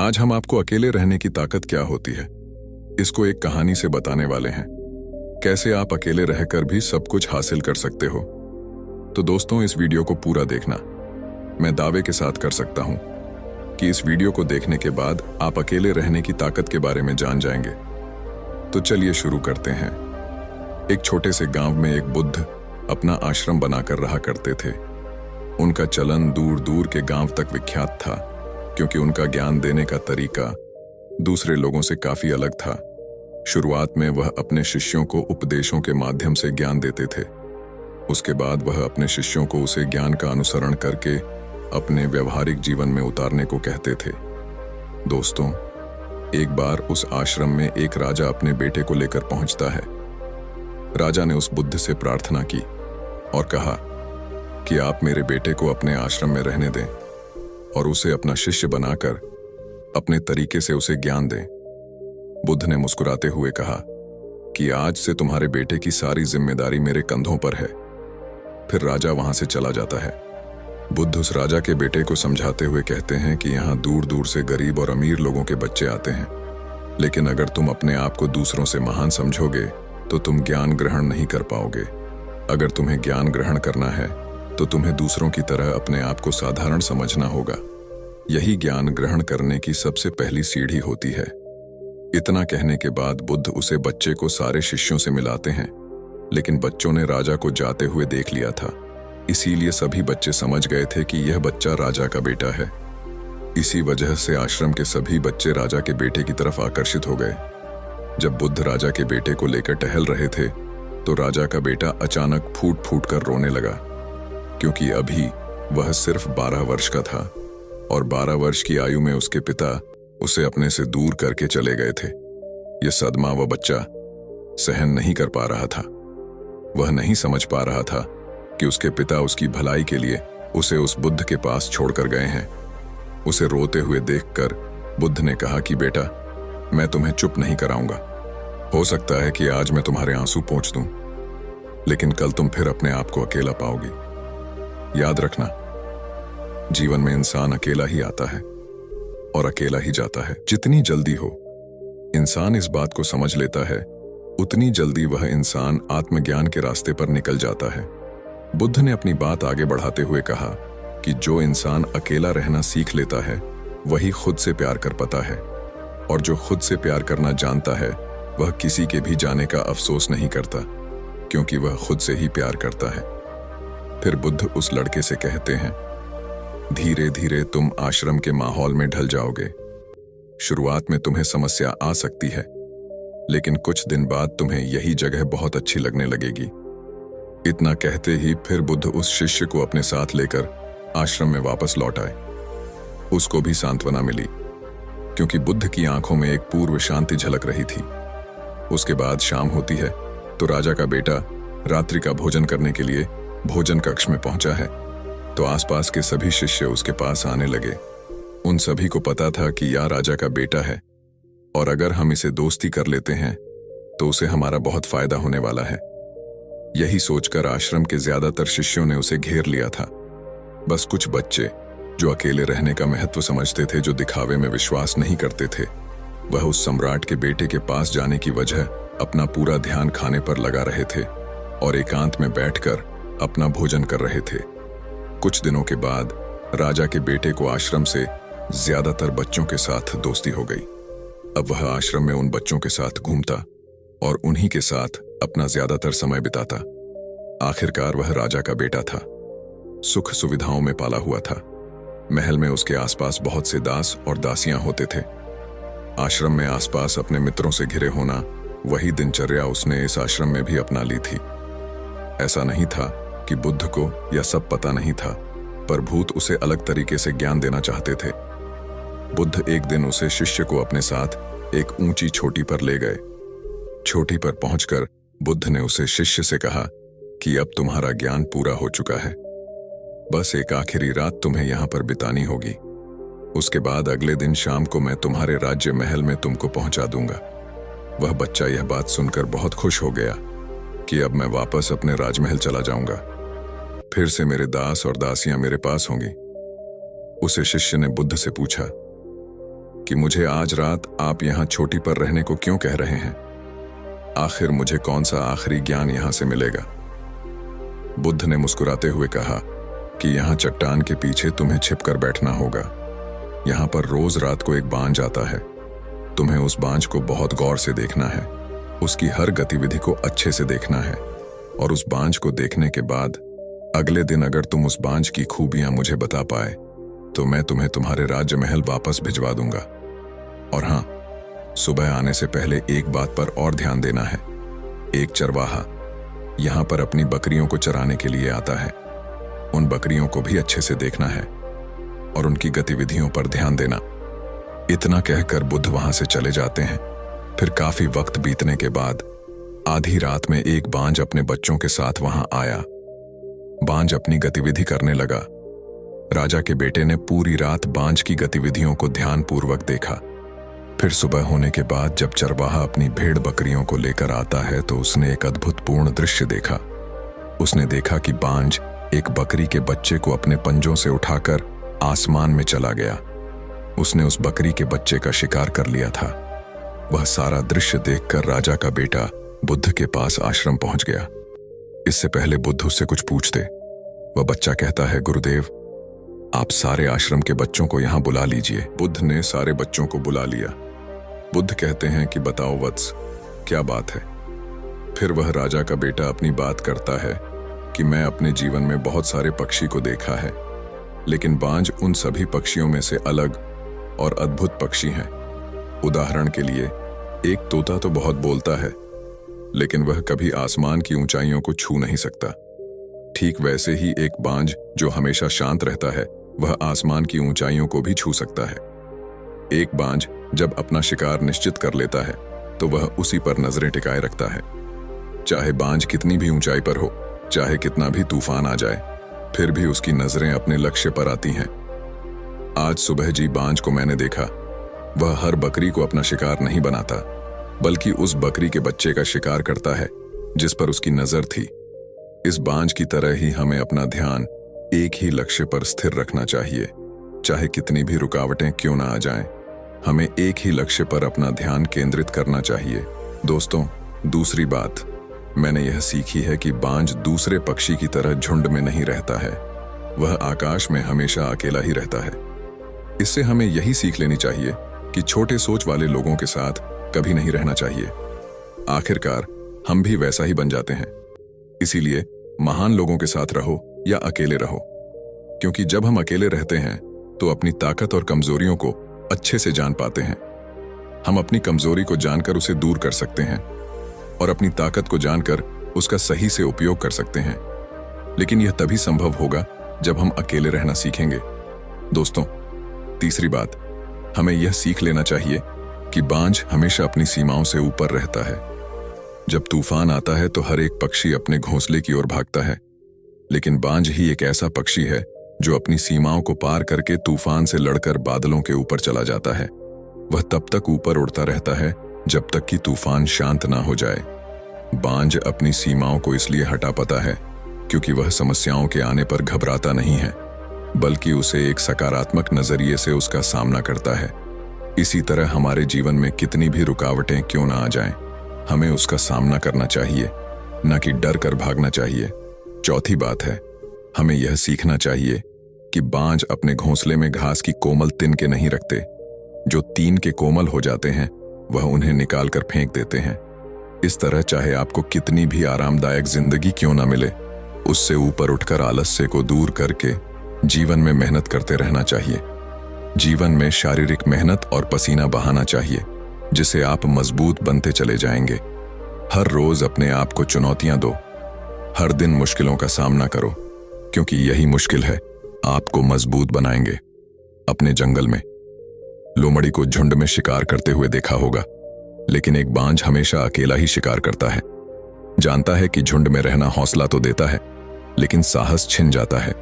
आज हम आपको अकेले रहने की ताकत क्या होती है इसको एक कहानी से बताने वाले हैं। कैसे आप अकेले रहकर भी सब कुछ हासिल कर सकते हो। तो दोस्तों, इस वीडियो को पूरा देखना। मैं दावे के साथ कर सकता हूं कि इस वीडियो को देखने के बाद आप अकेले रहने की ताकत के बारे में जान जाएंगे। तो चलिए शुरू करते हैं। एक छोटे से गांव में एक बुद्ध अपना आश्रम बनाकर रहा करते थे। उनका चलन दूर दूर के गांव तक विख्यात था, क्योंकि उनका ज्ञान देने का तरीका दूसरे लोगों से काफी अलग था। शुरुआत में वह अपने शिष्यों को उपदेशों के माध्यम से ज्ञान देते थे। उसके बाद वह अपने शिष्यों को उसे ज्ञान का अनुसरण करके अपने व्यवहारिक जीवन में उतारने को कहते थे। दोस्तों, एक बार उस आश्रम में एक राजा अपने बेटे को लेकर पहुंचता है। राजा ने उस बुद्ध से प्रार्थना की और कहा कि आप मेरे बेटे को अपने आश्रम में रहने दें और उसे अपना शिष्य बनाकर अपने तरीके से उसे ज्ञान दें। बुद्ध ने मुस्कुराते हुए कहा कि आज से तुम्हारे बेटे की सारी जिम्मेदारी मेरे कंधों पर है। फिर राजा वहां से चला जाता है। बुद्ध उस राजा के बेटे को समझाते हुए कहते हैं कि यहाँ दूर दूर से गरीब और अमीर लोगों के बच्चे आते हैं, लेकिन अगर तुम अपने आप को दूसरों से महान समझोगे तो तुम ज्ञान ग्रहण नहीं कर पाओगे। अगर तुम्हें ज्ञान ग्रहण करना है तो तुम्हें दूसरों की तरह अपने आप को साधारण समझना होगा। यही ज्ञान ग्रहण करने की सबसे पहली सीढ़ी होती है। इतना कहने के बाद बुद्ध उसे बच्चे को सारे शिष्यों से मिलाते हैं, लेकिन बच्चों ने राजा को जाते हुए देख लिया था। इसीलिए सभी बच्चे समझ गए थे कि यह बच्चा राजा का बेटा है। इसी वजह से आश्रम के सभी बच्चे राजा के बेटे की तरफ आकर्षित हो गए। जब बुद्ध राजा के बेटे को लेकर टहल रहे थे तो राजा का बेटा अचानक फूट फूट कर रोने लगा, क्योंकि अभी वह सिर्फ 12 वर्ष का था और 12 वर्ष की आयु में उसके पिता उसे अपने से दूर करके चले गए थे। यह सदमा वह बच्चा सहन नहीं कर पा रहा था। वह नहीं समझ पा रहा था कि उसके पिता उसकी भलाई के लिए उसे उस बुद्ध के पास छोड़कर गए हैं। उसे रोते हुए देखकर बुद्ध ने कहा कि बेटा, मैं तुम्हें चुप नहीं कराऊंगा। हो सकता है कि आज मैं तुम्हारे आंसू पोंछ दूं, लेकिन कल तुम फिर अपने आप को अकेला पाओगी। याद रखना, जीवन में इंसान अकेला ही आता है और अकेला ही जाता है। जितनी जल्दी हो इंसान इस बात को समझ लेता है, उतनी जल्दी वह इंसान आत्मज्ञान के रास्ते पर निकल जाता है। बुद्ध ने अपनी बात आगे बढ़ाते हुए कहा कि जो इंसान अकेला रहना सीख लेता है वही खुद से प्यार कर पाता है, और जो खुद से प्यार करना जानता है वह किसी के भी जाने का अफसोस नहीं करता, क्योंकि वह खुद से ही प्यार करता है। फिर बुद्ध उस लड़के से कहते हैं, धीरे धीरे तुम आश्रम के माहौल में ढल जाओगे। शुरुआत में तुम्हें समस्या आ सकती है, लेकिन कुछ दिन बाद तुम्हें यही जगह बहुत अच्छी लगने लगेगी। इतना कहते ही फिर बुद्ध उस शिष्य को अपने साथ लेकर आश्रम में वापस लौट आए। उसको भी सांत्वना मिली, क्योंकि बुद्ध की आंखों में एक पूर्व शांति झलक रही थी। उसके बाद शाम होती है तो राजा का बेटा रात्रि का भोजन करने के लिए भोजन कक्ष में पहुंचा है, तो आसपास के सभी शिष्य उसके पास आने लगे। उन सभी को पता था कि यह राजा का बेटा है, और अगर हम इसे दोस्ती कर लेते हैं तो उसे हमारा बहुत फायदा होने वाला है। यही सोचकर आश्रम के ज्यादातर शिष्यों ने उसे घेर लिया था। बस कुछ बच्चे जो अकेले रहने का महत्व समझते थे, जो दिखावे में विश्वास नहीं करते थे, वह उस सम्राट के बेटे के पास जाने की वजह अपना पूरा ध्यान खाने पर लगा रहे थे और एकांत में बैठकर अपना भोजन कर रहे थे। कुछ दिनों के बाद राजा के बेटे को आश्रम से ज्यादातर बच्चों के साथ दोस्ती हो गई। अब वह आश्रम में उन बच्चों के साथ घूमता और उन्हीं के साथ अपना ज्यादातर समय बिताता। आखिरकार वह राजा का बेटा था, सुख सुविधाओं में पाला हुआ था। महल में उसके आसपास बहुत से दास और दासियां होते थे। आश्रम में आसपास अपने मित्रों से घिरे होना, वही दिनचर्या उसने इस आश्रम में भी अपना ली थी। ऐसा नहीं था कि बुद्ध को यह सब पता नहीं था, पर भूत उसे अलग तरीके से ज्ञान देना चाहते थे। बुद्ध एक दिन उसे शिष्य को अपने साथ एक ऊंची चोटी पर ले गए। चोटी पर पहुंचकर बुद्ध ने उसे शिष्य से कहा कि अब तुम्हारा ज्ञान पूरा हो चुका है, बस एक आखिरी रात तुम्हें यहां पर बितानी होगी। उसके बाद अगले दिन शाम को मैं तुम्हारे राज्य महल में तुमको पहुंचा दूंगा। वह बच्चा यह बात सुनकर बहुत खुश हो गया कि अब मैं वापस अपने राजमहल चला जाऊंगा, फिर से मेरे दास और दासियां मेरे पास होंगी। उसे शिष्य ने बुद्ध से पूछा कि मुझे आज रात आप यहाँ छोटी पर रहने को क्यों कह रहे हैं? आखिर मुझे कौन सा आखिरी ज्ञान यहाँ से मिलेगा? बुद्ध ने मुस्कुराते हुए कहा कि यहाँ चट्टान के पीछे तुम्हें छिपकर बैठना होगा। यहाँ पर रोज रात को एक बांझ आता है। तुम्हें उस बांझ को बहुत गौर से देखना है, उसकी हर गतिविधि को अच्छे से देखना है, और उस बांझ को देखने के बाद अगले दिन अगर तुम उस बांझ की खूबियां मुझे बता पाए तो मैं तुम्हें तुम्हारे राज्य महल वापस भिजवा दूंगा। और हाँ, सुबह आने से पहले एक बात पर और ध्यान देना है। एक चरवाहा यहाँ पर अपनी बकरियों को चराने के लिए आता है। उन बकरियों को भी अच्छे से देखना है और उनकी गतिविधियों पर ध्यान देना। इतना कहकर बुद्ध वहां से चले जाते हैं। फिर काफी वक्त बीतने के बाद आधी रात में एक बांझ अपने बच्चों के साथ वहां आया। बांझ अपनी गतिविधि करने लगा। राजा के बेटे ने पूरी रात बांझ की गतिविधियों को ध्यानपूर्वक देखा। फिर सुबह होने के बाद जब चरवाहा अपनी भेड़ बकरियों को लेकर आता है तो उसने एक अद्भुतपूर्ण दृश्य देखा। उसने देखा कि बांझ एक बकरी के बच्चे को अपने पंजों से उठाकर आसमान में चला गया। उसने उस बकरी के बच्चे का शिकार कर लिया था। वह सारा दृश्य देखकर राजा का बेटा बुद्ध के पास आश्रम पहुंच गया। इससे पहले बुद्ध उससे कुछ पूछते, वह बच्चा कहता है, गुरुदेव, आप सारे आश्रम के बच्चों को यहां बुला लीजिए। बुद्ध ने सारे बच्चों को बुला लिया। बुद्ध कहते हैं कि बताओ वत्स, क्या बात है? फिर वह राजा का बेटा अपनी बात करता है कि मैं अपने जीवन में बहुत सारे पक्षी को देखा है, लेकिन बांझ उन सभी पक्षियों में से अलग और अद्भुत पक्षी हैं। उदाहरण के लिए, एक तोता तो बहुत बोलता है, लेकिन वह कभी आसमान की ऊंचाइयों को छू नहीं सकता। ठीक वैसे ही एक बांझ जो हमेशा शांत रहता है, वह आसमान की ऊंचाइयों को भी छू सकता है। एक बांझ जब अपना शिकार निश्चित कर लेता है तो वह उसी पर नजरें टिकाए रखता है। चाहे बांझ कितनी भी ऊंचाई पर हो, चाहे कितना भी तूफान आ जाए, फिर भी उसकी नजरें अपने लक्ष्य पर आती हैं। आज सुबह जी बांझ को मैंने देखा। वह हर बकरी को अपना शिकार नहीं बनाता, बल्कि उस बकरी के बच्चे का शिकार करता है जिस पर उसकी नजर थी। इस बांझ की तरह ही हमें अपना ध्यान एक ही लक्ष्य पर स्थिर रखना चाहिए। चाहे कितनी भी रुकावटें क्यों ना आ जाएं, हमें एक ही लक्ष्य पर अपना ध्यान केंद्रित करना चाहिए। दोस्तों, दूसरी बात मैंने यह सीखी है कि बांझ दूसरे पक्षी की तरह झुंड में नहीं रहता है। वह आकाश में हमेशा अकेला ही रहता है। इससे हमें यही सीख लेनी चाहिए कि छोटे सोच वाले लोगों के साथ कभी नहीं रहना चाहिए। आखिरकार हम भी वैसा ही बन जाते हैं। इसीलिए महान लोगों के साथ रहो या अकेले रहो, क्योंकि जब हम अकेले रहते हैं तो अपनी ताकत और कमजोरियों को अच्छे से जान पाते हैं। हम अपनी कमजोरी को जानकर उसे दूर कर सकते हैं और अपनी ताकत को जानकर उसका सही से उपयोग कर सकते हैं। लेकिन यह तभी संभव होगा जब हम अकेले रहना सीखेंगे। दोस्तों, तीसरी बात, हमें यह सीख लेना चाहिए कि बांझ हमेशा अपनी सीमाओं से ऊपर रहता है। जब तूफान आता है तो हर एक पक्षी अपने घोंसले की ओर भागता है, लेकिन बांझ ही एक ऐसा पक्षी है जो अपनी सीमाओं को पार करके तूफान से लड़कर बादलों के ऊपर चला जाता है। वह तब तक ऊपर उड़ता रहता है जब तक कि तूफान शांत ना हो जाए। बांझ अपनी सीमाओं को इसलिए हटा पाता है क्योंकि वह समस्याओं के आने पर घबराता नहीं है, बल्कि उसे एक सकारात्मक नजरिए से उसका सामना करता है। इसी तरह हमारे जीवन में कितनी भी रुकावटें क्यों ना आ जाएं, हमें उसका सामना करना चाहिए, न कि डर कर भागना चाहिए। चौथी बात है, हमें यह सीखना चाहिए कि बांझ अपने घोंसले में घास की कोमल तिनके नहीं रखते। जो तीन के कोमल हो जाते हैं वह उन्हें निकाल कर फेंक देते हैं। इस तरह चाहे आपको कितनी भी आरामदायक जिंदगी क्यों ना मिले, उससे ऊपर उठकर आलस्य को दूर करके जीवन में मेहनत करते रहना चाहिए। जीवन में शारीरिक मेहनत और पसीना बहाना चाहिए, जिससे आप मजबूत बनते चले जाएंगे। हर रोज अपने आप को चुनौतियां दो, हर दिन मुश्किलों का सामना करो, क्योंकि यही मुश्किल है आपको मजबूत बनाएंगे। अपने जंगल में लोमड़ी को झुंड में शिकार करते हुए देखा होगा, लेकिन एक बांझ हमेशा अकेला ही शिकार करता है। जानता है कि झुंड में रहना हौसला तो देता है, लेकिन साहस छिन जाता है।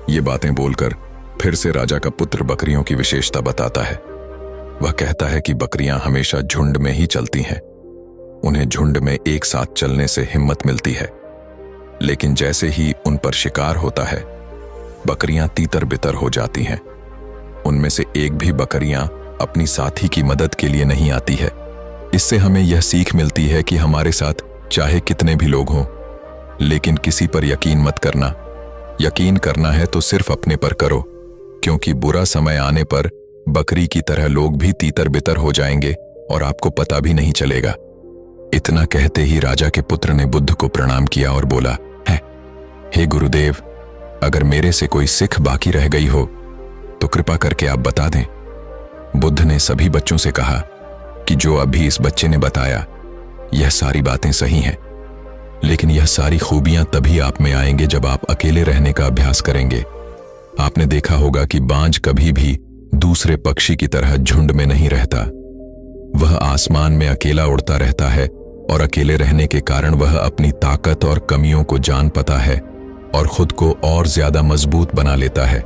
ये बातें बोलकर फिर से राजा का पुत्र बकरियों की विशेषता बताता है। वह कहता है कि बकरियां हमेशा झुंड में ही चलती हैं। उन्हें झुंड में एक साथ चलने से हिम्मत मिलती है, लेकिन जैसे ही उन पर शिकार होता है, बकरियां तीतर बितर हो जाती हैं। उनमें से एक भी बकरियां अपनी साथी की मदद के लिए नहीं आती है। इससे हमें यह सीख मिलती है कि हमारे साथ चाहे कितने भी लोग हों, लेकिन किसी पर यकीन मत करना। यकीन करना है तो सिर्फ अपने पर करो, क्योंकि बुरा समय आने पर बकरी की तरह लोग भी तीतर बितर हो जाएंगे और आपको पता भी नहीं चलेगा। इतना कहते ही राजा के पुत्र ने बुद्ध को प्रणाम किया और बोला, हे गुरुदेव, अगर मेरे से कोई सिख बाकी रह गई हो तो कृपा करके आप बता दें। बुद्ध ने सभी बच्चों से कहा कि जो अभी इस बच्चे ने बताया यह सारी बातें सही हैं, लेकिन यह सारी खूबियां तभी आप में आएंगे जब आप अकेले रहने का अभ्यास करेंगे। आपने देखा होगा कि बाज कभी भी दूसरे पक्षी की तरह झुंड में नहीं रहता। वह आसमान में अकेला उड़ता रहता है और अकेले रहने के कारण वह अपनी ताकत और कमियों को जान पाता है और खुद को और ज्यादा मजबूत बना लेता है।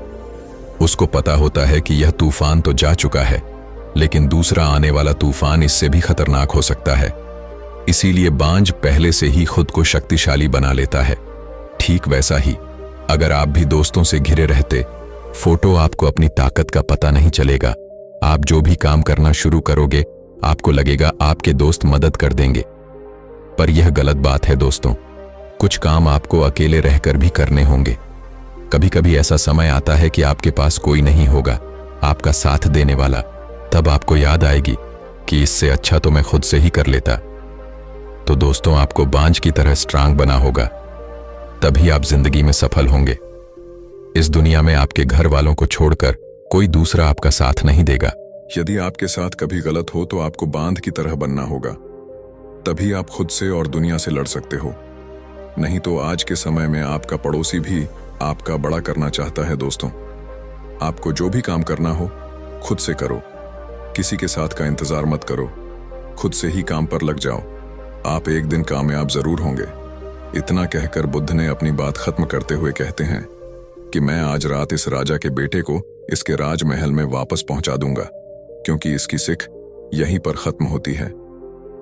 उसको पता होता है कि यह तूफान तो जा चुका है, लेकिन दूसरा आने वाला तूफान इससे भी खतरनाक हो सकता है। इसीलिए बाज पहले से ही खुद को शक्तिशाली बना लेता है। ठीक वैसा ही अगर आप भी दोस्तों से घिरे रहते, फोटो आपको अपनी ताकत का पता नहीं चलेगा। आप जो भी काम करना शुरू करोगे, आपको लगेगा आपके दोस्त मदद कर देंगे, पर यह गलत बात है दोस्तों। कुछ काम आपको अकेले रहकर भी करने होंगे। कभी कभी ऐसा समय आता है कि आपके पास कोई नहीं होगा आपका साथ देने वाला। तब आपको याद आएगी कि इससे अच्छा तो मैं खुद से ही कर लेता। तो दोस्तों, आपको बाज की तरह स्ट्रांग बना होगा, तभी आप जिंदगी में सफल होंगे। इस दुनिया में आपके घर वालों को छोड़कर कोई दूसरा आपका साथ नहीं देगा। यदि आपके साथ कभी गलत हो तो आपको बांध की तरह बनना होगा, तभी आप खुद से और दुनिया से लड़ सकते हो। नहीं तो आज के समय में आपका पड़ोसी भी आपका बड़ा करना चाहता है। दोस्तों, आपको जो भी काम करना हो खुद से करो, किसी के साथ का इंतजार मत करो, खुद से ही काम पर लग जाओ। आप एक दिन कामयाब जरूर होंगे। इतना कहकर बुद्ध ने अपनी बात खत्म करते हुए कहते हैं कि मैं आज रात इस राजा के बेटे को इसके राजमहल में वापस पहुंचा दूंगा, क्योंकि इसकी सिख यहीं पर खत्म होती है।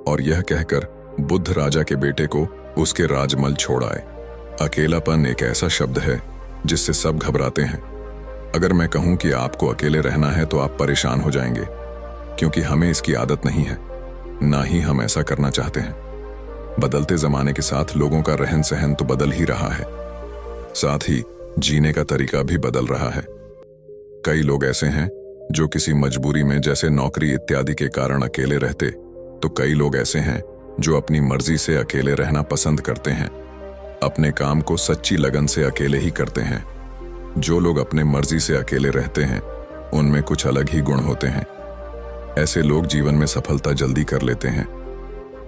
और यह कहकर बुद्ध राजा के बेटे को उसके राजमहल छोड़ आए। अकेलापन एक ऐसा शब्द है जिससे सब घबराते हैं। अगर मैं कहूं कि आपको अकेले रहना है तो आप परेशान हो जाएंगे, क्योंकि हमें इसकी आदत नहीं है, ना ही हम ऐसा करना चाहते हैं। बदलते जमाने के साथ लोगों का रहन सहन तो बदल ही रहा है, साथ ही जीने का तरीका भी बदल रहा है। कई लोग ऐसे हैं जो किसी मजबूरी में, जैसे नौकरी इत्यादि के कारण अकेले रहते, तो कई लोग ऐसे हैं जो अपनी मर्जी से अकेले रहना पसंद करते हैं। अपने काम को सच्ची लगन से अकेले ही करते हैं। जो लोग अपने मर्जी से अकेले रहते हैं उनमें कुछ अलग ही गुण होते हैं। ऐसे लोग जीवन में सफलता जल्दी कर लेते हैं।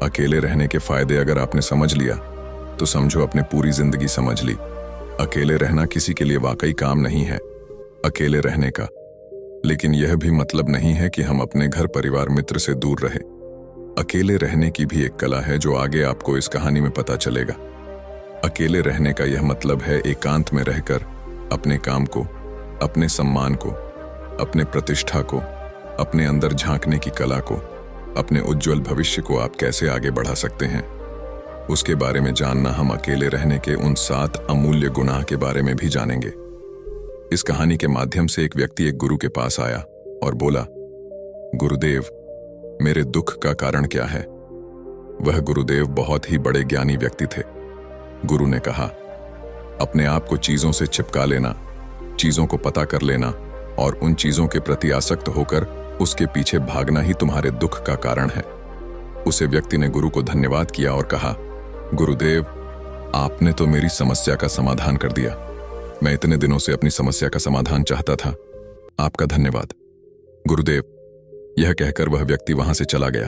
अकेले रहने के फायदे अगर आपने समझ लिया तो समझो अपने पूरी जिंदगी समझ ली। अकेले रहना किसी के लिए वाकई काम नहीं है, अकेले रहने का। लेकिन यह भी मतलब नहीं है कि हम अपने घर परिवार मित्र से दूर रहे। अकेले रहने की भी एक कला है जो आगे आपको इस कहानी में पता चलेगा। अकेले रहने का यह मतलब है एकांत में रहकर अपने काम को, अपने सम्मान को, अपने प्रतिष्ठा को, अपने अंदर झांकने की कला को, अपने उज्जवल भविष्य को आप कैसे आगे बढ़ा सकते हैं, उसके बारे में जानना। हम अकेले रहने के उन 7 अमूल्य गुनाह के बारे में भी जानेंगे। इस कहानी के माध्यम से एक व्यक्ति एक गुरु के पास आया और बोला, गुरुदेव, मेरे दुख का कारण क्या है? वह गुरुदेव बहुत ही बड़े ज्ञानी व्यक्ति थे। गुरु ने कहा, अपने आप को चीजों से चिपका लेना, चीजों को पता कर लेना और उन चीजों के प्रति आसक्त होकर उसके पीछे भागना ही तुम्हारे दुख का कारण है। उसे व्यक्ति ने गुरु को धन्यवाद किया और कहा, गुरुदेव, आपने तो मेरी समस्या का समाधान कर दिया। मैं इतने दिनों से अपनी समस्या का समाधान चाहता था। आपका धन्यवाद गुरुदेव। यह कहकर वह व्यक्ति वहां से चला गया।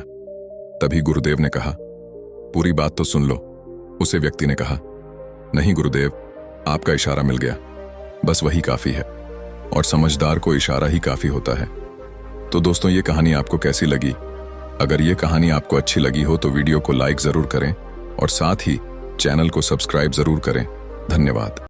तभी गुरुदेव ने कहा, पूरी बात तो सुन लो। उसे व्यक्ति ने कहा, नहीं गुरुदेव, आपका इशारा मिल गया, बस वही काफी है। और समझदार को इशारा ही काफी होता है। तो दोस्तों, ये कहानी आपको कैसी लगी? अगर ये कहानी आपको अच्छी लगी हो तो वीडियो को लाइक जरूर करें और साथ ही चैनल को सब्सक्राइब जरूर करें। धन्यवाद।